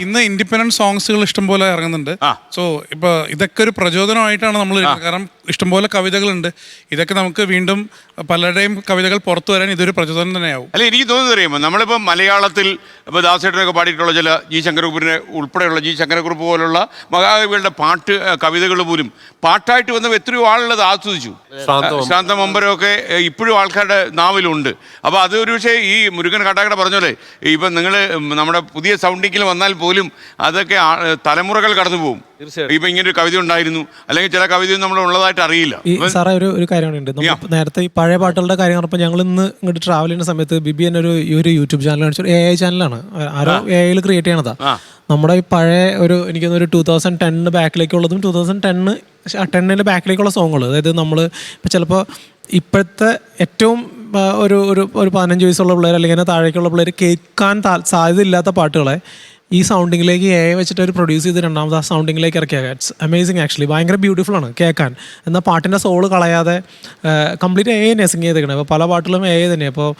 ഇന്ന് ഇൻഡിപെൻഡന്റ് സോങ്സുകൾ ഇഷ്ടംപോലെ ഇറങ്ങുന്നുണ്ട്. സോ ഇപ്പൊ ഇതൊക്കെ ഒരു പ്രചോദനമായിട്ടാണ് നമ്മൾ, കാരണം ഇഷ്ടംപോലെ കവിതകളുണ്ട്. ഇതൊക്കെ നമുക്ക് വീണ്ടും പലരുടെയും കവിതകൾ പുറത്തു വരാൻ ഇതൊരു പ്രചോദനം തന്നെയാവും. അല്ല, എനിക്ക് തോന്നുന്നത് അറിയുമ്പോൾ നമ്മളിപ്പോൾ മലയാളത്തിൽ ഇപ്പോൾ ദാസേട്ടനൊക്കെ പാടിയിട്ടുള്ള ചില ജി ശങ്കരക്കുറുപ്പിനെ ഉൾപ്പെടെയുള്ള ജി ശങ്കരക്കുറുപ്പ് പോലുള്ള മഹാകവികളുടെ കവിതകൾ പോലും പാട്ടായിട്ട് വന്നപ്പോൾ എത്രയോ ആളുള്ളത് ആസ്വദിച്ചു. ശാന്തമമ്പരമൊക്കെ ഇപ്പോഴും ആൾക്കാരുടെ നാവിലുണ്ട്. അപ്പോൾ അത് ഒരു പക്ഷേ ഈ മുരുകൻ കാട്ടാക്കട പറഞ്ഞോലെ ഇപ്പം നിങ്ങൾ നമ്മുടെ പുതിയ സൗണ്ടിങ്ങിൽ വന്നാൽ പോലും അതൊക്കെ തലമുറകൾ കടന്നു പോകും. ഇപ്പൊ ഇങ്ങനെ ഒരു കവിത ഉണ്ടായിരുന്നു, അല്ലെങ്കിൽ ചില കവിതയും നമ്മൾ ഉള്ളതായിട്ട് അറിയില്ല. സാറേ ഒരു കാര്യമുണ്ട്, നേരത്തെ ഈ പഴയ പാട്ടുകളുടെ കാര്യം പറഞ്ഞപ്പോൾ ഞങ്ങൾ ഇന്ന് ഇങ്ങോട്ട് ട്രാവൽ ചെയ്യുന്ന സമയത്ത് ബിബി എന്നെ ഒരു യൂട്യൂബ് ചാനൽ കാണിച്ചു. AI ചാനലാണ്, ആരോ AI ക്രിയേറ്റ് ചെയ്യണതാ. നമ്മുടെ ഈ പഴയ ഒരു 2010 ബാക്കിലേക്കുള്ളതും 2010 ബാക്കിലേക്കുള്ള സോങ്ങുകൾ, അതായത് നമ്മൾ ഇപ്പം ചിലപ്പോൾ ഇപ്പോഴത്തെ ഏറ്റവും ഒരു 15 വയസ്സുള്ള പിള്ളേർ അല്ലെങ്കിൽ താഴേക്കുള്ള പിള്ളേർ കേൾക്കാൻ സാധ്യതയില്ലാത്ത പാട്ടുകളെ ഈ സൗണ്ടിങ്ങിലേക്ക് AI വെച്ചിട്ട് ഒരു പ്രൊഡ്യൂസ് ചെയ്ത് രണ്ടാമത് ആ സൗണ്ടിങ്ങിലേക്ക് ഇറക്കിയാൽ ഇറ്റ്സ് അമേസിങ്. ആക്ച്വലി ഭയങ്കര ബ്യൂട്ടിഫുൾ ആണ് കേൾക്കാൻ. എന്നാൽ പാട്ടിൻ്റെ സോള് കളയാതെ കംപ്ലീറ്റ് AI തന്നെ സിങ് ചെയ്തേക്കണേ. അപ്പോൾ പല പാട്ടുകളും AI തന്നെയാണ്. അപ്പോൾ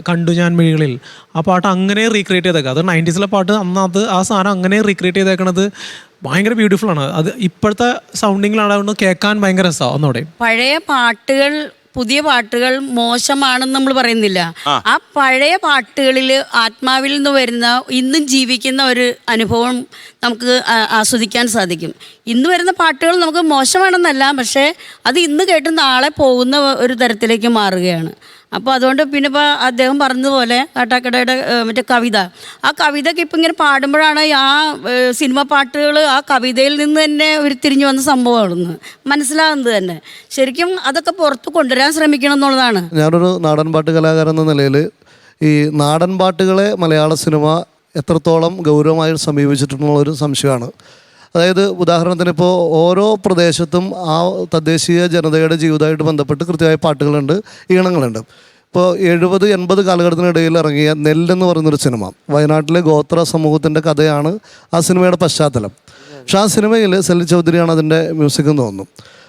കണ്ടു ഞാൻ മിഴികളിൽ ആ പാട്ട് അങ്ങനെ റീക്രിയേറ്റ് ചെയ്തേക്കുക. അത് 90s പാട്ട്, അന്ന് ആ സാധനം അങ്ങനെ റീക്രിയേറ്റ് ചെയ്തേക്കണത് ഭയങ്കര ബ്യൂട്ടിഫുൾ ആണ്. അത് ഇപ്പോഴത്തെ സൗണ്ടിങ്ങിലാണ് കേൾക്കാൻ ഭയങ്കര രസമാണ്. ഒന്നുകൂടെ പഴയ പാട്ടുകൾ, പുതിയ പാട്ടുകൾ മോശമാണെന്ന് നമ്മൾ പറയുന്നില്ല. ആ പഴയ പാട്ടുകളിൽ ആത്മാവിൽ നിന്ന് വരുന്ന ഇന്നും ജീവിക്കുന്ന ഒരു അനുഭവം നമുക്ക് ആസ്വദിക്കാൻ സാധിക്കും. ഇന്ന് വരുന്ന പാട്ടുകൾ നമുക്ക് മോശമാണെന്നല്ല, പക്ഷേ അത് ഇന്ന് കേട്ട് നാളെ പോകുന്ന ഒരു തരത്തിലേക്ക് മാറുകയാണ്. അപ്പോൾ അതുകൊണ്ട് പിന്നെ ഇപ്പോൾ അദ്ദേഹം പറഞ്ഞതുപോലെ കാട്ടാക്കടയുടെ മറ്റേ കവിത, ആ കവിതയ്ക്ക് ഇപ്പം ഇങ്ങനെ പാടുമ്പോഴാണ് ആ സിനിമ പാട്ടുകൾ ആ കവിതയിൽ നിന്ന് തന്നെ ഉരുത്തിരിഞ്ഞു വന്ന സംഭവമാണെന്ന് മനസ്സിലാകുന്നത് തന്നെ. ശരിക്കും അതൊക്കെ പുറത്ത് കൊണ്ടുവരാൻ ശ്രമിക്കണം എന്നുള്ളതാണ്. ഞാനൊരു നാടൻ പാട്ട് കലാകാരൻ എന്ന നിലയിൽ ഈ നാടൻ പാട്ടുകളെ മലയാള സിനിമ എത്രത്തോളം ഗൗരവമായി സമീപിച്ചിട്ടുള്ളൊരു സംശയമാണ്. അതായത് ഉദാഹരണത്തിന് ഇപ്പോൾ ഓരോ പ്രദേശത്തും ആ തദ്ദേശീയ ജനതയുടെ ജീവിതമായിട്ട് ബന്ധപ്പെട്ട് കൃത്യമായ പാട്ടുകളുണ്ട്, ഈണങ്ങളുണ്ട്. ഇപ്പോൾ 70-80 കാലഘട്ടത്തിനിടയിൽ ഇറങ്ങിയ നെല്ലെന്ന് പറയുന്നൊരു സിനിമ, വയനാട്ടിലെ ഗോത്ര സമൂഹത്തിൻ്റെ കഥയാണ് ആ സിനിമയുടെ പശ്ചാത്തലം. പക്ഷെ ആ സിനിമയിൽ സലിൽ ചൗധരിയാണ് അതിൻ്റെ മ്യൂസിക് എന്ന് തോന്നുന്നു.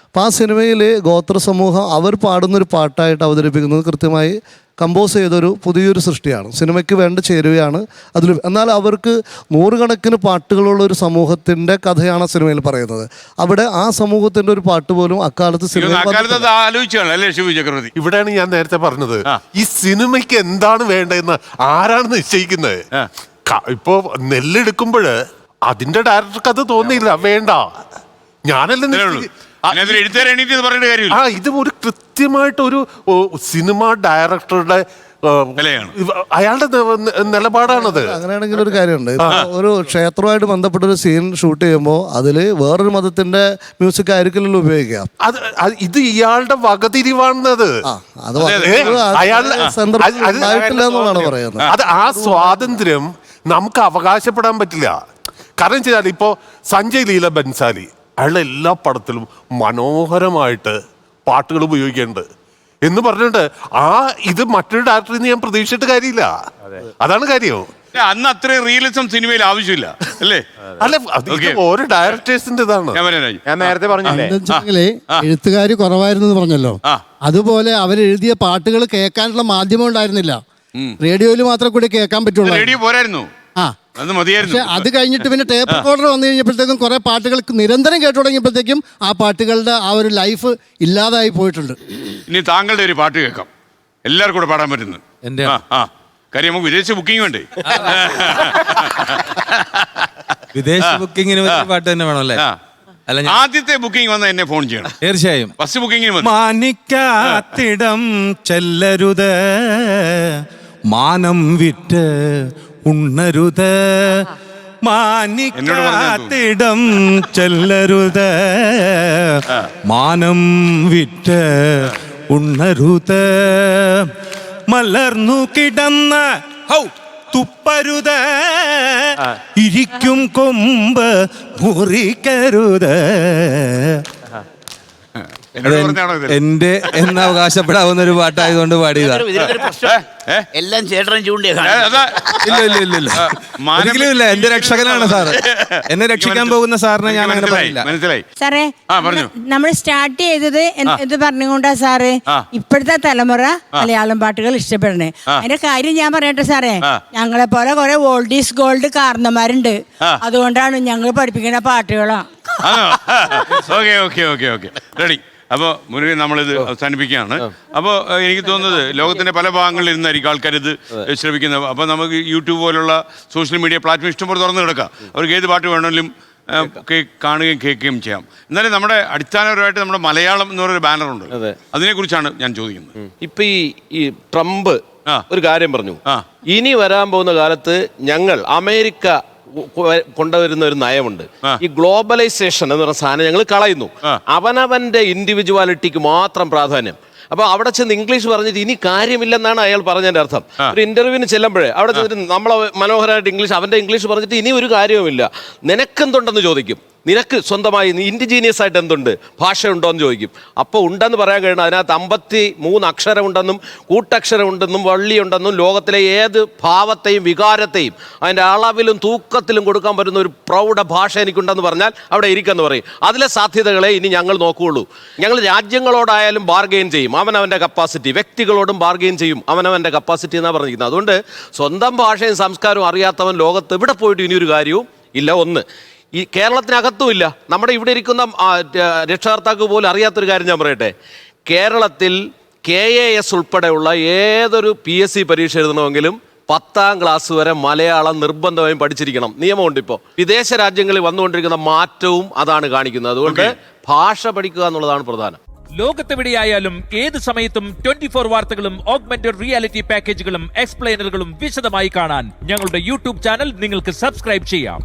അപ്പോൾ ആ സിനിമയിൽ ഗോത്ര സമൂഹം അവർ പാടുന്നൊരു പാട്ടായിട്ട് അവതരിപ്പിക്കുന്നത് കൃത്യമായി കമ്പോസ് ചെയ്തൊരു പുതിയൊരു സൃഷ്ടിയാണ്. സിനിമയ്ക്ക് വേണ്ട ചേരുവയാണ് അതിൽ. എന്നാൽ അവർക്ക് നൂറുകണക്കിന് പാട്ടുകളുള്ള ഒരു സമൂഹത്തിൻ്റെ കഥയാണ് ആ സിനിമയിൽ പറയുന്നത്. അവിടെ ആ സമൂഹത്തിൻ്റെ ഒരു പാട്ട് പോലും അക്കാലത്ത് ഇവിടെയാണ് ഞാൻ നേരത്തെ പറഞ്ഞത്, ഈ സിനിമയ്ക്ക് എന്താണ് വേണ്ടതെന്ന് ആരാണ് നിശ്ചയിക്കുന്നത്? ഇപ്പോ നെല്ലെടുക്കുമ്പോൾ അതിന്റെ ഡയറക്ടർക്ക് അത് തോന്നിയില്ല, വേണ്ട ഞാനല്ലേ. ഇത് ഒരു കൃത്യമായിട്ട് ഒരു സിനിമ ഡയറക്ടറുടെ അയാളുടെ നിലപാടാണത്. അങ്ങനെയാണെങ്കിൽ ഒരു കാര്യമുണ്ട്, ഒരു ക്ഷേത്രവുമായിട്ട് ബന്ധപ്പെട്ട ഒരു സീൻ ഷൂട്ട് ചെയ്യുമ്പോൾ അതിൽ വേറൊരു മതത്തിന്റെ മ്യൂസിക് ആയിരിക്കില്ലല്ലോ ഉപയോഗിക്കുക. ഇത് ഇയാളുടെ വകതിരിവാണത്. എന്നുള്ളതാണ് പറയുന്നത്. അത് ആ സ്വാതന്ത്ര്യം നമുക്ക് അവകാശപ്പെടാൻ പറ്റില്ല. കാരണം വെച്ചാൽ ഇപ്പോ സഞ്ജയ് ലീല ബൻസാലി അയാളുടെ എല്ലാ പടത്തിലും മനോഹരമായിട്ട് പാട്ടുകൾ ഉപയോഗിക്കുന്നുണ്ട് എന്ന് പറഞ്ഞിട്ട് ഇത് മറ്റൊരു ഡയറക്ടറിൽ നിന്ന് ഞാൻ പ്രതീക്ഷിച്ചിട്ട് കാര്യമില്ല. അതാണ് കാര്യം. അന്ന് അത്രയും റിയലിസം സിനിമയിൽ ആവശ്യമില്ല അല്ലേ? അല്ല, ഓരോ ഡയറക്ടേഴ്സിന്റെ ഇതാണ്. ഞാൻ നേരത്തെ പറഞ്ഞില്ലേ, എഴുത്തുകാർ കുറവായിരുന്നു പറഞ്ഞല്ലോ. അതുപോലെ അവരെഴുതിയ പാട്ടുകൾ കേൾക്കാനുള്ള മാധ്യമം ഉണ്ടായിരുന്നില്ല. റേഡിയോയിൽ മാത്രം കൂടി കേൾക്കാൻ പറ്റുള്ളൂ. റേഡിയോ പോരായിരുന്നു. പക്ഷെ അത് കഴിഞ്ഞിട്ട് പിന്നെ ടേപ്പ് റെക്കോർഡർ വന്നു കഴിഞ്ഞപ്പോഴത്തേക്കും കുറെ പാട്ടുകൾ നിരന്തരം കേട്ടു തുടങ്ങിയപ്പോഴത്തേക്കും ആ പാട്ടുകളുടെ ആ ഒരു ലൈഫ് ഇല്ലാതായി പോയിട്ടുണ്ട്. ഇനി താങ്കളുടെ ഒരു പാട്ട് കേൾക്കാം, എല്ലാവർക്കും കൂടെ പാടാൻ പറ്റുന്നു. കാര്യം നമുക്ക് വിദേശ ബുക്കിംഗ് വേണ്ടേ? വിദേശ ബുക്കിങ്ങിന് പാട്ട് തന്നെ വേണമല്ലേ? ആദ്യത്തെ ബുക്കിംഗ് വന്നാൽ എന്നെ ഫോൺ ചെയ്യണം തീർച്ചയായും. ഫസ്റ്റ് ബുക്കിംഗിന് മാനിക്കാത്തിടം ചെല്ലരുത്, മാനം വിറ്റ് ഉണ്ണരുത്, മാനിക്കാത്തിടം ചെല്ലരുത്, മാനം വിറ്റ് ഉണ്ണരുത്, മലർന്നു കിടന്ന തുപ്പരുത്, ഇരിക്കും കൊമ്പ് മുറിക്കരുത്. എന്നോട് പറഞ്ഞാണോ ഇത്? എന്റെ എന്ന് അവകാശപ്പെടാവുന്ന ഒരു പാട്ടായതുകൊണ്ട് പാടിയതാ. ഇതിനൊരു പ്രശ്നം എല്ലാം ചേട്ടൻ ചൂണ്ടിയാണ്. അതാ, ഇല്ല ഒരിക്കലും ഇല്ല. എന്റെ രക്ഷകനാണ് സാറ്. എന്നെ രക്ഷിക്കാൻ പോകുന്ന സാറിനെ ഞാൻ അങ്ങനെ പറയില്ല. മനസ്സിലായി. സാറേ, പറഞ്ഞു. നമ്മൾ സ്റ്റാർട്ട് ചെയ്തത് ഇത് പറഞ്ഞുകൊണ്ടാ സാറേ, ഇപ്പോഴത്തെ തലമുറ മലയാളം പാട്ടുകൾ ഇഷ്ടപ്പെടണേ. അതിന്റെ കാര്യം ഞാൻ പറയട്ടെ സാറേ, ഞങ്ങളെ പോലെ കുറെ ഓൾഡ് ഈസ് ഗോൾഡ് കാരണന്മാരുണ്ട്. അതുകൊണ്ടാണ് ഞങ്ങൾ പഠിപ്പിക്കുന്ന പാട്ടുകളാ. Okay ready. അപ്പോൾ മുരുകൻ നമ്മളിത് അവസാനിപ്പിക്കുകയാണ്. അപ്പോൾ എനിക്ക് തോന്നുന്നത് ലോകത്തിൻ്റെ പല ഭാഗങ്ങളിൽ ഇരുന്നായിരിക്കും ആൾക്കാർ ഇത് ശ്രമിക്കുന്നത്. അപ്പോൾ നമുക്ക് യൂട്യൂബ് പോലുള്ള സോഷ്യൽ മീഡിയ പ്ലാറ്റ്ഫോം ഇഷ്ടംപോലെ തുറന്നു കിടക്കാം. അവർക്ക് ഏത് പാട്ട് വേണമെങ്കിലും കാണുകയും കേൾക്കുകയും ചെയ്യാം. എന്നാലും നമ്മുടെ അടിസ്ഥാനപരമായിട്ട് നമ്മുടെ മലയാളം എന്ന് പറയുന്ന ബാനറുണ്ട്. അതിനെക്കുറിച്ചാണ് ഞാൻ ചോദിക്കുന്നത്. ഇപ്പൊ ഈ ട്രംപ് ഒരു കാര്യം പറഞ്ഞു, ഇനി വരാൻ പോകുന്ന കാലത്ത് ഞങ്ങൾ അമേരിക്ക കൊണ്ടുവരുന്ന ഒരു നയമുണ്ട്. ഈ ഗ്ലോബലൈസേഷൻ എന്ന് പറയുന്ന സാധനം ഞങ്ങൾ കളയുന്നു. അവനവന്റെ ഇൻഡിവിജ്വാലിറ്റിക്ക് മാത്രം പ്രാധാന്യം. അപ്പൊ അവിടെ ചെന്ന് ഇംഗ്ലീഷ് പറഞ്ഞിട്ട് ഇനി കാര്യമില്ലെന്നാണ് അയാൾ പറഞ്ഞതിന്റെ അർത്ഥം. ഒരു ഇന്റർവ്യൂവിന് ചെല്ലുമ്പോഴേ അവിടെ ചെന്നിട്ട് നമ്മളെ മനോഹരമായിട്ട് ഇംഗ്ലീഷ്, അവന്റെ ഇംഗ്ലീഷ് പറഞ്ഞിട്ട് ഇനി ഒരു കാര്യവുമില്ല, നിനക്കെന്തുണ്ടെന്ന് ചോദിക്കും. നിനക്ക് സ്വന്തമായി ഇൻഡിജീനിയസ് ആയിട്ട് എന്തുണ്ട്, ഭാഷ ഉണ്ടോ എന്ന് ചോദിക്കും. അപ്പോൾ ഉണ്ടെന്ന് പറയാൻ കഴിയണം. അതിനകത്ത് 53 അക്ഷരമുണ്ടെന്നും കൂട്ടക്ഷരമുണ്ടെന്നും വള്ളിയുണ്ടെന്നും ലോകത്തിലെ ഏത് ഭാവത്തെയും വികാരത്തെയും അതിൻ്റെ അളവിലും തൂക്കത്തിലും കൊടുക്കാൻ പറ്റുന്ന ഒരു പ്രൗഢ ഭാഷ എനിക്കുണ്ടെന്ന് പറഞ്ഞാൽ അവിടെ ഇരിക്കെന്ന് പറയും. അതിലെ സാധ്യതകളെ ഇനി ഞങ്ങൾ നോക്കുകയുള്ളൂ. ഞങ്ങൾ രാജ്യങ്ങളോടായാലും ബാർഗെയിൻ ചെയ്യും, അവനവൻ്റെ കപ്പാസിറ്റി. വ്യക്തികളോടും ബാർഗെയിൻ ചെയ്യും, അവനവൻ്റെ കപ്പാസിറ്റി എന്നാണ് പറഞ്ഞിരിക്കുന്നത്. അതുകൊണ്ട് സ്വന്തം ഭാഷയും സംസ്കാരവും അറിയാത്തവൻ ലോകത്ത് എവിടെ പോയിട്ട് ഇനിയൊരു കാര്യവും ഇല്ല. ഒന്ന്, ഈ കേരളത്തിനകത്തുമില്ല. നമ്മുടെ ഇവിടെ ഇരിക്കുന്ന രക്ഷകർത്താക്ക് പോലും അറിയാത്തൊരു കാര്യം ഞാൻ പറയട്ടെ. കേരളത്തിൽ KAS ഉൾപ്പെടെയുള്ള ഏതൊരു PSC പരീക്ഷ എഴുതണമെങ്കിലും 10ാം ക്ലാസ് വരെ മലയാളം നിർബന്ധമായും പഠിച്ചിരിക്കണം. നിയമമുണ്ട്. ഇപ്പോൾ വിദേശ രാജ്യങ്ങളിൽ വന്നുകൊണ്ടിരിക്കുന്ന മാറ്റവും അതാണ് കാണിക്കുന്നത്. അതുകൊണ്ട് ഭാഷ പഠിക്കുക എന്നുള്ളതാണ് പ്രധാനം. ലോകത്തെവിടെയായാലും ഏത് സമയത്തും 24 വാർത്തകളും ഓഗ്മെന്റഡ് റിയാലിറ്റി പാക്കേജുകളും എക്സ്പ്ലെയിനറുകളും വിശദമായി കാണാൻ ഞങ്ങളുടെ യൂട്യൂബ് ചാനൽ നിങ്ങൾക്ക് സബ്സ്ക്രൈബ് ചെയ്യാം.